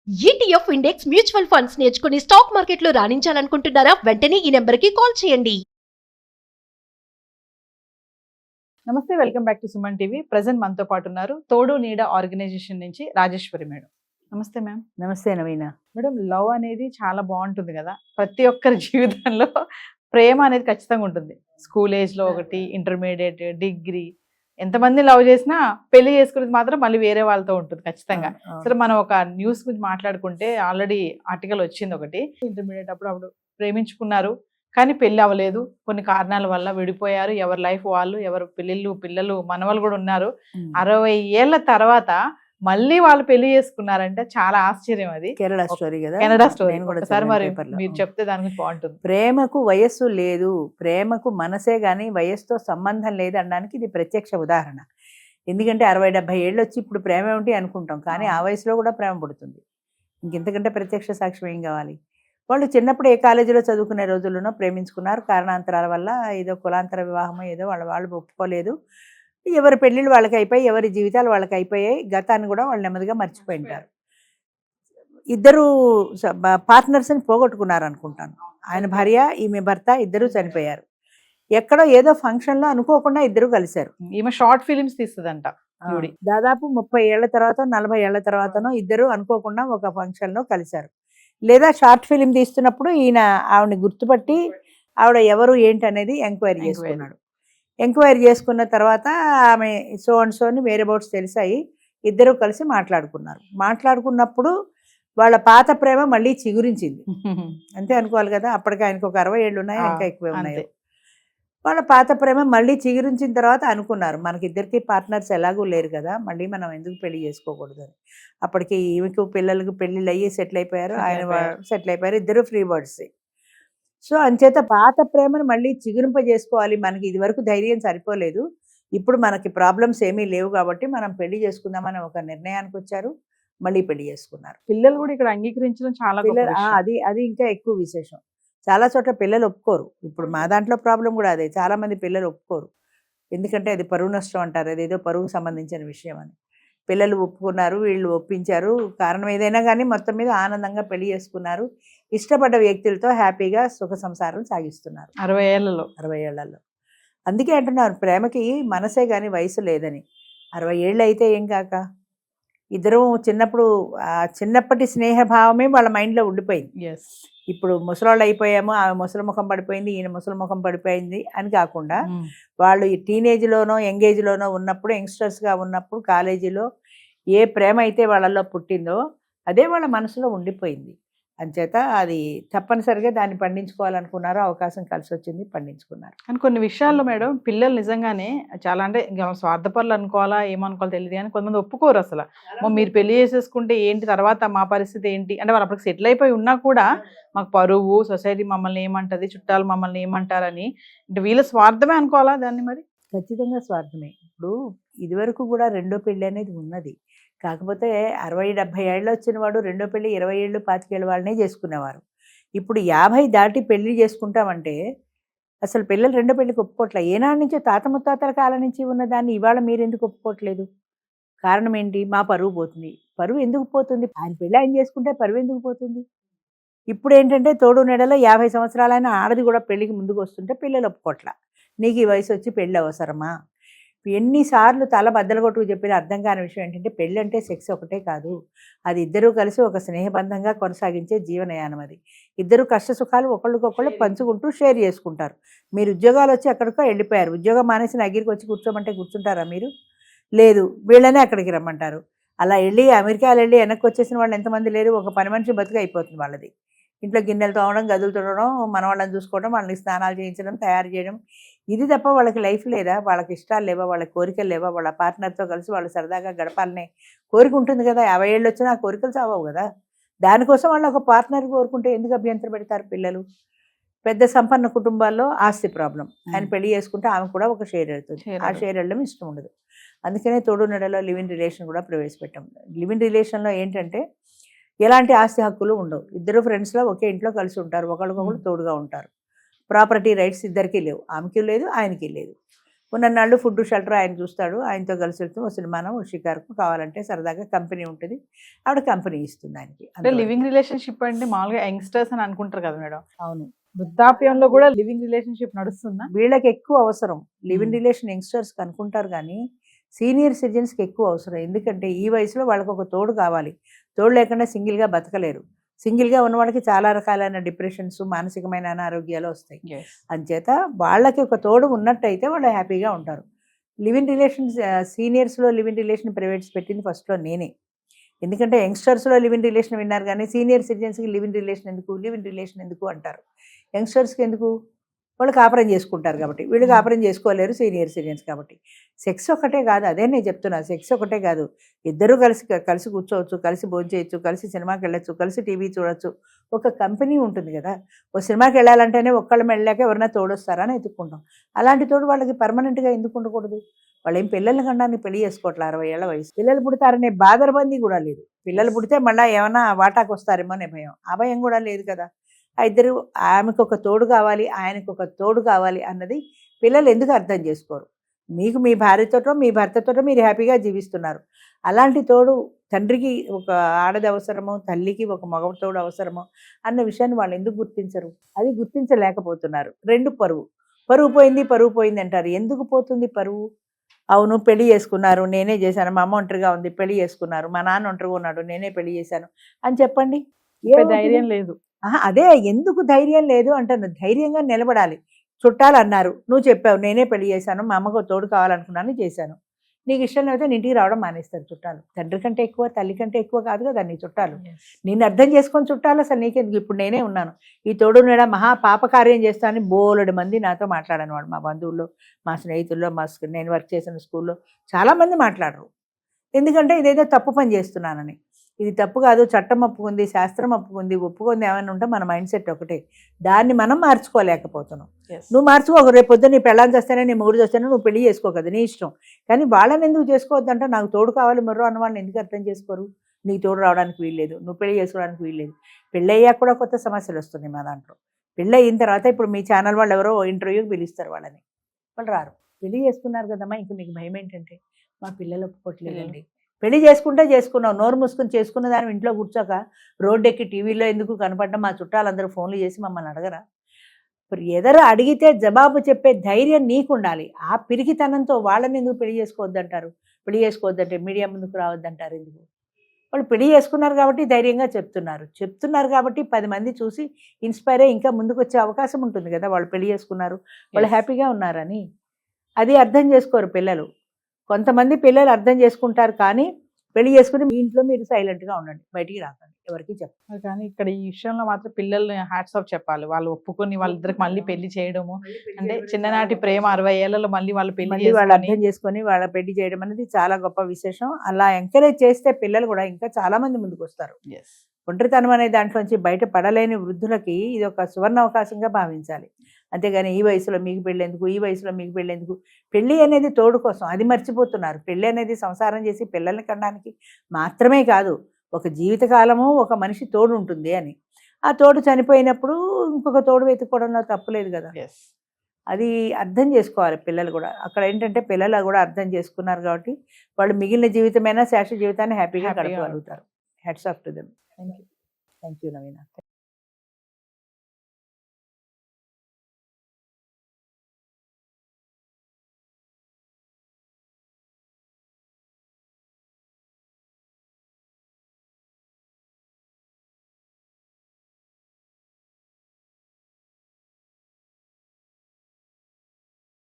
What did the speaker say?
ETF index mutual funds నేర్చుకుని stock మార్కెట్లో రాణించాలనుకుంటున్నారా? వెంటనే ఈ నెంబర్కి కాల్ చేయండి. నమస్తే, welcome back to Suman TV. Present మనతో పాటు ఉన్నారు తోడు నీడ ఆర్గనైజేషన్ నుంచి రాజేశ్వరి మేడం. నమస్తే మ్యామ్. నమస్తే నవీన. మేడం, లవ్ అనేది చాలా బాగుంటుంది కదా, ప్రతి ఒక్కరి జీవితంలో ప్రేమ అనేది ఖచ్చితంగా ఉంటుంది. స్కూల్ ఏజ్లో ఒకటి, ఇంటర్మీడియట్, డిగ్రీ, ఎంతమంది లవ్ చేసినా పెళ్లి చేసుకునేది మాత్రం మళ్ళీ వేరే వాళ్ళతో ఉంటుంది ఖచ్చితంగా. సరే, మనం ఒక న్యూస్ గురించి మాట్లాడుకుంటే ఆల్రెడీ ఆర్టికల్ వచ్చింది ఒకటి. ఇంటర్మీడియట్ అప్పుడు ప్రేమించుకున్నారు, కానీ పెళ్లి అవ్వలేదు. కొన్ని కారణాల వల్ల విడిపోయారు. ఎవరి లైఫ్ వాళ్ళు, ఎవరు పిల్లలు మనవలు కూడా ఉన్నారు. 60 ఏళ్ల తర్వాత మళ్ళీ వాళ్ళు పెళ్లి చేసుకున్నారంటే చాలా ఆశ్చర్యం. అది కేరళ స్టోరీ కదా, కెనడా స్టోరీ. ఒకసారి మరి పేపర్లో. మీరు చెప్తే దాని గురించి బాగుంటుంది. ప్రేమకు వయస్సు లేదు, ప్రేమకు మనసే గాని వయస్సుతో సంబంధం లేదు అనడానికి ఇది ప్రత్యక్ష ఉదాహరణ. ఎందుకంటే 60-70 ఏళ్ళు వచ్చి ఇప్పుడు ప్రేమ ఏమిటి అనుకుంటాం, కానీ ఆ వయసులో కూడా ప్రేమ పుడుతుంది. ఇంకెంతకంటే ప్రత్యక్ష సాక్ష్యం ఏం కావాలి? వాళ్ళు చిన్నప్పుడు ఏ కాలేజీలో చదువుకునే రోజుల్లోనో ప్రేమించుకున్నారు. కారణాంతరాల వల్ల ఏదో కులాంతర వివాహమో ఏదో వాళ్ళు ఒప్పుకోలేదు. ఎవరి పెళ్ళిళ్ళు వాళ్ళకి అయిపోయి, ఎవరి జీవితాలు వాళ్ళకి అయిపోయాయి. గతాన్ని కూడా వాళ్ళు నెమ్మదిగా మర్చిపోయింటారు. ఇద్దరు పార్ట్నర్స్ని పోగొట్టుకున్నారు అనుకుంటాను. ఆయన భార్య, ఈమె భర్త ఇద్దరు చనిపోయారు. ఎక్కడో ఏదో ఫంక్షన్లో అనుకోకుండా ఇద్దరు కలిశారు. ఈమె షార్ట్ ఫిలిమ్స్ తీస్తుందంట. దాదాపు 30 ఏళ్ల తర్వాత 40 ఏళ్ల తర్వాతనో ఇద్దరు అనుకోకుండా ఒక ఫంక్షన్లో కలిశారు. లేదా షార్ట్ ఫిలిం తీస్తున్నప్పుడు ఈయన ఆవిడని గుర్తుపట్టి ఆవిడ ఎవరు ఏంటి అనేది ఎంక్వైరీ చేసుకున్నాడు. ఎంక్వైరీ చేసుకున్న తర్వాత ఆమె సో అండ్ సోని వేరే బౌట్స్ తెలిసాయి. ఇద్దరు కలిసి మాట్లాడుకున్నారు. మాట్లాడుకున్నప్పుడు వాళ్ళ పాత ప్రేమ మళ్ళీ చిగురించింది. అంతే అనుకోవాలి కదా, అప్పటికి ఆయనకు ఒక 60 ఏళ్ళు ఉన్నాయి, ఇంకా ఎక్కువే ఉన్నాయి. వాళ్ళ పాత ప్రేమ మళ్ళీ చిగురించిన తర్వాత అనుకున్నారు, మనకిద్దరికి పార్ట్నర్స్ ఎలాగూ లేరు కదా, మళ్ళీ మనం ఎందుకు పెళ్లి చేసుకోకూడదు అని. అప్పటికి ఈమెకు పిల్లలకు పెళ్ళిళ్ళు అయ్యి సెటిల్ అయిపోయారు, ఆయన సెటిల్ అయిపోయారు. ఇద్దరు ఫ్రీ బర్డ్స్. సో అంచేత పాత ప్రేమను మళ్ళీ చిగురింపజేసుకోవాలి. మనకి ఇది వరకు ధైర్యం సరిపోలేదు, ఇప్పుడు మనకి ప్రాబ్లమ్స్ ఏమీ లేవు కాబట్టి మనం పెళ్లి చేసుకుందామని ఒక నిర్ణయానికి వచ్చారు. మళ్ళీ పెళ్లి చేసుకున్నారు. పిల్లలు కూడా ఇక్కడ అంగీకరించడం చాలా అది ఇంకా ఎక్కువ విశేషం. చాలా చోట్ల పిల్లలు ఒప్పుకోరు. ఇప్పుడు మా దాంట్లో ప్రాబ్లం కూడా అదే, చాలా మంది పిల్లలు ఒప్పుకోరు. ఎందుకంటే అది పరువు నష్టం అంటారు, అదేదో పరువుకు సంబంధించిన విషయం అని. పిల్లలు ఒప్పుకున్నారు, వీళ్ళు ఒప్పించారు. కారణం ఏదైనా కానీ మొత్తం మీద ఆనందంగా పెళ్లి చేసుకున్నారు. ఇష్టపడ్డ వ్యక్తులతో హ్యాపీగా సుఖ సంసారం సాగిస్తున్నారు 60 ఏళ్లలో. అందుకే అంటున్నారు, ప్రేమకి మనసే కానీ వయసు లేదని. 60 ఏళ్ళు అయితే ఏం కాక, ఇద్దరు చిన్నప్పటి స్నేహభావమే వాళ్ళ మైండ్లో ఉండిపోయింది. ఇప్పుడు ముసలాళ్ళు అయిపోయాము, ఆమె ముసలి ముఖం పడిపోయింది, ఈయన ముసలి ముఖం పడిపోయింది అని కాకుండా, వాళ్ళు ఈ టీనేజ్లోనో యంగేజ్లోనో ఉన్నప్పుడు, యంగ్స్టర్స్గా ఉన్నప్పుడు కాలేజీలో ఏ ప్రేమ అయితే వాళ్ళల్లో పుట్టిందో అదే వాళ్ళ మనసులో ఉండిపోయింది. అంచేత అది తప్పనిసరిగా దాన్ని పండించుకోవాలనుకున్నారు. అవకాశం కలిసి వచ్చింది, పండించుకున్నారు. కానీ కొన్ని విషయాల్లో మేడం, పిల్లలు నిజంగానే చాలా అంటే స్వార్థపరులు అనుకోవాలా ఏమనుకోవాలో తెలియదు, కానీ కొంతమంది ఒప్పుకోరు అసలు. మీరు పెళ్లి చేసేసుకుంటే ఏంటి, తర్వాత మా పరిస్థితి ఏంటి అంటే, వాళ్ళు అప్పటికి సెటిల్ అయిపోయి ఉన్నా కూడా మాకు పరువు, సొసైటీ మమ్మల్ని ఏమంటది, చుట్టాలు మమ్మల్ని ఏమంటారని, అంటే వీళ్ళ స్వార్థమే అనుకోవాలా దాన్ని? మరి ఖచ్చితంగా స్వార్థమే. ఇప్పుడు ఇదివరకు కూడా రెండో పెళ్ళి అనేది ఉన్నది. కాకపోతే 60-70 ఏళ్ళు వచ్చిన వాడు రెండో పెళ్ళి 20 ఏళ్ళు 25 ఏళ్ళ వాళ్ళనే చేసుకునేవారు. ఇప్పుడు 50 దాటి పెళ్లి చేసుకుంటామంటే అసలు పిల్లలు రెండో పెళ్ళికి ఒప్పుకోవట్లేదు. ఏనాడు నుంచో తాత ముత్తాతల కాలం నుంచి ఉన్నదాన్ని ఇవాళ మీరు ఎందుకు ఒప్పుకోవట్లేదు? కారణం ఏంటి? మా పరువు పోతుంది. పరువు ఎందుకు పోతుంది? ఆయన పెళ్ళి ఆయన చేసుకుంటే పరువు ఎందుకు పోతుంది? ఇప్పుడు ఏంటంటే తోడు నెడలో 50 సంవత్సరాలైన ఆడది కూడా పెళ్ళికి ముందుకు వస్తుంటే పిల్లలు ఒప్పుకోవట్లా. నీకు ఈ వయసు వచ్చి పెళ్ళి అవసరమా? ఎన్నిసార్లు తల బద్దలు కొట్టుకు చెప్పిన అర్థం కాని విషయం ఏంటంటే, పెళ్ళి అంటే సెక్స్ ఒకటే కాదు, అది ఇద్దరూ కలిసి ఒక స్నేహబంధంగా కొనసాగించే జీవనయానం. అది ఇద్దరు కష్ట సుఖాలు ఒకళ్ళకొకళ్ళు పంచుకుంటూ షేర్ చేసుకుంటారు. మీరు ఉద్యోగాలు వచ్చి ఎక్కడికో వెళ్ళిపోయారు, ఉద్యోగం మానేసి దగ్గరికి వచ్చి కూర్చోమంటే కూర్చుంటారా మీరు? లేదు, వీళ్ళనే అక్కడికి రమ్మంటారు. అలా వెళ్ళి అమెరికాలో వెళ్ళి వెనక్కి వచ్చేసిన వాళ్ళు ఎంతమంది లేరు? ఒక పని మనిషి బతుకు అయిపోతుంది వాళ్ళది. ఇంట్లో గిన్నెలు తోమడం, గదులు తోడడం, మన వాళ్ళని చూసుకోవడం, వాళ్ళని స్నానాలు చేయించడం, తయారు చేయడం, ఇది తప్ప వాళ్ళకి లైఫ్ లేదా? వాళ్ళకి ఇష్టాలు లేవా? వాళ్ళ కోరికలు లేవా? వాళ్ళ పార్ట్నర్తో కలిసి వాళ్ళు సరదాగా గడపాలనే కోరిక ఉంటుంది కదా. 50 ఏళ్ళు వచ్చినా ఆ కోరికలు చావవు కదా. దానికోసం వాళ్ళు ఒక పార్ట్నర్ కోరుకుంటే ఎందుకు అభ్యంతరం పెడతారు పిల్లలు? పెద్ద సంపన్న కుటుంబాల్లో ఆస్తి ప్రాబ్లం. ఆయన పెళ్లి చేసుకుంటే ఆమె కూడా ఒక షేర్ వెళ్తుంది, ఆ షేర్ వెళ్ళడం ఇష్టం ఉండదు. అందుకనే తోడు నెడలో లివ్ ఇన్ రిలేషన్ కూడా ప్రవేశపెట్టాం. లివ్ ఇన్ రిలేషన్లో ఏంటంటే ఎలాంటి ఆస్తి హక్కులు ఉండవు. ఇద్దరు ఫ్రెండ్స్లో ఒకే ఇంట్లో కలిసి ఉంటారు, ఒకరికొకరు తోడుగా ఉంటారు. ప్రాపర్టీ రైట్స్ ఇద్దరికీ లేవు, ఆమెకి లేదు, ఆయనకి లేదు. ఉన్ననాళ్ళు ఫుడ్ షెల్టర్ ఆయన చూస్తాడు, ఆయనతో కలిసి వెళ్తూ ఓ సినిమానో ఓ షికారుకు కావాలంటే సరదాగా కంపెనీ ఉంటుంది, ఆవిడ కంపెనీ ఇస్తుంది ఆయనకి. అంటే లివింగ్ రిలేషన్షిప్ అంటే మామూలుగా యంగ్స్టర్స్ అని అనుకుంటారు కదా మేడం, అవును, వృద్ధాప్యంలో కూడా లివింగ్ రిలేషన్షిప్ నడుస్తుందా? వీళ్ళకి ఎక్కువ అవసరం. లివ్ ఇన్ రిలేషన్ యంగ్స్టర్స్కి అనుకుంటారు కానీ సీనియర్ సిటిజన్స్కి ఎక్కువ అవసరం. ఎందుకంటే ఈ వయసులో వాళ్ళకి ఒక తోడు కావాలి. తోడు లేకుండా సింగిల్గా బతకలేరు. సింగిల్గా ఉన్న వాళ్ళకి చాలా రకాలైన డిప్రెషన్స్, మానసికమైన అనారోగ్యాలు వస్తాయి. అంచేత వాళ్ళకి ఒక తోడు ఉన్నట్టయితే వాళ్ళు హ్యాపీగా ఉంటారు. లివ్ ఇన్ రిలేషన్స్ సీనియర్స్లో లివ్ ఇన్ రిలేషన్ ప్రైవేట్స్ పెట్టింది ఫస్ట్లో నేనే. ఎందుకంటే యంగ్స్టర్స్లో లివ్ ఇన్ రిలేషన్ విన్నారు కానీ సీనియర్ సిటిజన్స్కి లివ్ ఇన్ రిలేషన్ ఎందుకు అంటారు. యంగ్స్టర్స్కి ఎందుకు? వాళ్ళు కాపురం చేసుకుంటారు కాబట్టి, వీళ్ళు కాపురం చేసుకోలేరు సీనియర్ సిటిజన్స్ కాబట్టి. సెక్స్ ఒకటే కాదు, అదే నేను చెప్తున్నా, సెక్స్ ఒకటే కాదు, ఇద్దరూ కలిసి కూర్చోవచ్చు, కలిసి భోంచేయచ్చు, కలిసి సినిమాకి వెళ్ళచ్చు, కలిసి టీవీ చూడొచ్చు. ఒక కంపెనీ ఉంటుంది కదా, ఒక సినిమాకి వెళ్ళాలంటేనే ఒక్కళ్ళ వెళ్ళాక ఎవరైనా తోడొస్తారా అని ఎత్తుక్కుంటాం. అలాంటి తోడు వాళ్ళకి పర్మనెంట్గా ఎందుకు ఉండకూడదు? వాళ్ళు ఏం పిల్లల్ని కనడానికి పెళ్లి చేసుకోవట్లే 60 ఏళ్ల వయసు. పిల్లలు పుడతారనే బాదరబందీ కూడా లేదు. పిల్లలు పుడితే మళ్ళీ ఏమైనా వాటాకు వస్తారేమో అనే భయం, ఆ భయం కూడా లేదు కదా. ఆ ఇద్దరు, ఆమెకు ఒక తోడు కావాలి, ఆయనకు ఒక తోడు కావాలి అన్నది పిల్లలు ఎందుకు అర్థం చేసుకోరు? మీకు మీ భార్యతోటో మీ భర్తతోటో మీరు హ్యాపీగా జీవిస్తున్నారు. అలాంటి తోడు తండ్రికి ఒక ఆడది అవసరమో, తల్లికి ఒక మగ తోడు అవసరమో అన్న విషయాన్ని వాళ్ళు ఎందుకు గుర్తించరు? అది గుర్తించలేకపోతున్నారు. రెండు, పరువు పోయింది అంటారు. ఎందుకు పోతుంది పరువు? అవును, పెళ్లి చేసుకున్నారు, నేనే చేశాను, మా అమ్మ ఒంటరిగా ఉంది, పెళ్లి చేసుకున్నారు, మా నాన్న ఒంటరిగా ఉన్నాడు, నేనే పెళ్లి చేశాను అని చెప్పండి. ధైర్యం లేదు. అదే ఎందుకు ధైర్యం లేదు అంటాను. ధైర్యంగా నిలబడాలి. చుట్టాలు అన్నారు, నువ్వు చెప్పావు నేనే పెళ్లి చేశాను, మా అమ్మకు తోడు కావాలనుకున్నాను చేశాను. నీకు ఇష్టం లేకపోతే నీ ఇంటికి రావడం మానేస్తారు చుట్టాలు. తండ్రి కంటే ఎక్కువ, తల్లి కంటే ఎక్కువ కాదు కదా నీ చుట్టాలు. నిన్ను అర్థం చేసుకొని చుట్టాలు అసలు నీకెందుకు? ఇప్పుడు నేనే ఉన్నాను, ఈ తోడు నేడా మహా పాపకార్యం చేస్తానని బోలెడు మంది నాతో మాట్లాడనివాడు. మా బంధువుల్లో, మా స్నేహితుల్లో, నేను వర్క్ చేసిన స్కూల్లో చాలామంది మాట్లాడరు. ఎందుకంటే ఇదేదో తప్పు పని చేస్తున్నానని. ఇది తప్పు కాదు, చట్టం ఒప్పుకుంది, శాస్త్రం ఒప్పుకుంది, ఒప్పుకుంది ఏమైనా ఉంటే మన మైండ్ సెట్ ఒకటే. దాన్ని మనం మార్చుకోలేకపోతున్నాం. నువ్వు మార్చుకోక, రేపు పొద్దున్న నీ పెళ్ళాన్ని చేస్తేనే, నీ మొగుడు చేస్తేనే నువ్వు పెళ్లి చేసుకో కదా, నీ ఇష్టం. కానీ వాళ్ళని ఎందుకు చేసుకోవద్దంటే, నాకు తోడు కావాలి మరో అన్న వాళ్ళని ఎందుకు అర్థం చేసుకోరు? నీకు తోడు రావడానికి వీల్లేదు, నువ్వు పెళ్లి చేసుకోవడానికి వీల్లేదు. పెళ్ళి అయ్యాక కూడా కొత్త సమస్యలు వస్తున్నాయి మా దాంట్లో. పెళ్ళి అయిన తర్వాత ఇప్పుడు మీ ఛానల్ వాళ్ళు ఎవరో ఇంటర్వ్యూకి పిలుస్తారు వాళ్ళని, వాళ్ళు రారు. పెళ్లి చేసుకున్నారు కదమ్మా, ఇంక మీకు భయం ఏంటంటే, మా పిల్లలు ఒప్పుకోవట్లేదండి. పెళ్లి చేసుకున్నావు, నోరు మూసుకొని చేసుకున్న దాని ఇంట్లో కూర్చోక రోడ్డు ఎక్కి టీవీలో ఎందుకు కనపడ్డా మా చుట్టాలందరూ ఫోన్లు చేసి మమ్మల్ని అడగరా? ఇప్పుడు ఎదరు అడిగితే జవాబు చెప్పే ధైర్యం నీకు ఉండాలి. ఆ పిరికితనంతో వాళ్ళని ఎందుకు పెళ్లి చేసుకోవద్దంటారు? పెళ్లి చేసుకోవద్దంటే మీడియా ముందుకు రావద్దంటారు ఎందుకు? వాళ్ళు పెళ్లి చేసుకున్నారు కాబట్టి ధైర్యంగా చెప్తున్నారు కాబట్టి 10 మంది చూసి ఇన్స్పైర్ అయ్యి ఇంకా ముందుకు వచ్చే అవకాశం ఉంటుంది కదా. వాళ్ళు పెళ్లి చేసుకున్నారు, వాళ్ళు హ్యాపీగా ఉన్నారని. అది అర్థం చేసుకోరు పిల్లలు. కొంతమంది పిల్లలు అర్థం చేసుకుంటారు, కానీ పెళ్లి చేసుకుని మీ ఇంట్లో మీరు సైలెంట్గా ఉండండి, బయటికి రాకండి, ఎవరికి చెప్పండి. కానీ ఇక్కడ ఈ విషయంలో మాత్రం పిల్లల్ని హ్యాట్స్ ఆఫ్ చెప్పాలి. వాళ్ళు ఒప్పుకొని వాళ్ళిద్దరికి మళ్ళీ పెళ్లి చేయడము, అంటే చిన్ననాటి ప్రేమ 60 ఏళ్లలో మళ్ళీ వాళ్ళు వాళ్ళు అర్థం చేసుకొని వాళ్ళ పెళ్లి చేయడం అనేది చాలా గొప్ప విశేషం. అలా ఎంకరేజ్ చేస్తే పిల్లలు కూడా ఇంకా చాలా మంది ముందుకు వస్తారు. ఒంటరితనం అనే దాంట్లోంచి బయటపడలేని వృద్ధులకి ఇది ఒక సువర్ణ అవకాశంగా భావించాలి. అంతేగాని ఈ వయసులో మీకు పెళ్ళేందుకు, ఈ వయసులో మీకు పెళ్ళేందుకు. పెళ్ళి అనేది తోడు కోసం, అది మర్చిపోతున్నారు. పెళ్ళి అనేది సంసారం చేసి పిల్లల్ని కనడానికి మాత్రమే కాదు, ఒక జీవితకాలము ఒక మనిషి తోడు ఉంటుంది అని. ఆ తోడు చనిపోయినప్పుడు ఇంకొక తోడు వెతుక్కోవడంలో తప్పులేదు కదా. అది అర్థం చేసుకోవాలి పిల్లలు కూడా. అక్కడ ఏంటంటే పిల్లలు కూడా అర్థం చేసుకున్నారు కాబట్టి వాళ్ళు మిగిలిన జీవితమైనా శాశ్వత జీవితాన్ని హ్యాపీగా గడపగలుగుతారు. Heads off to them. Thank you Naveena.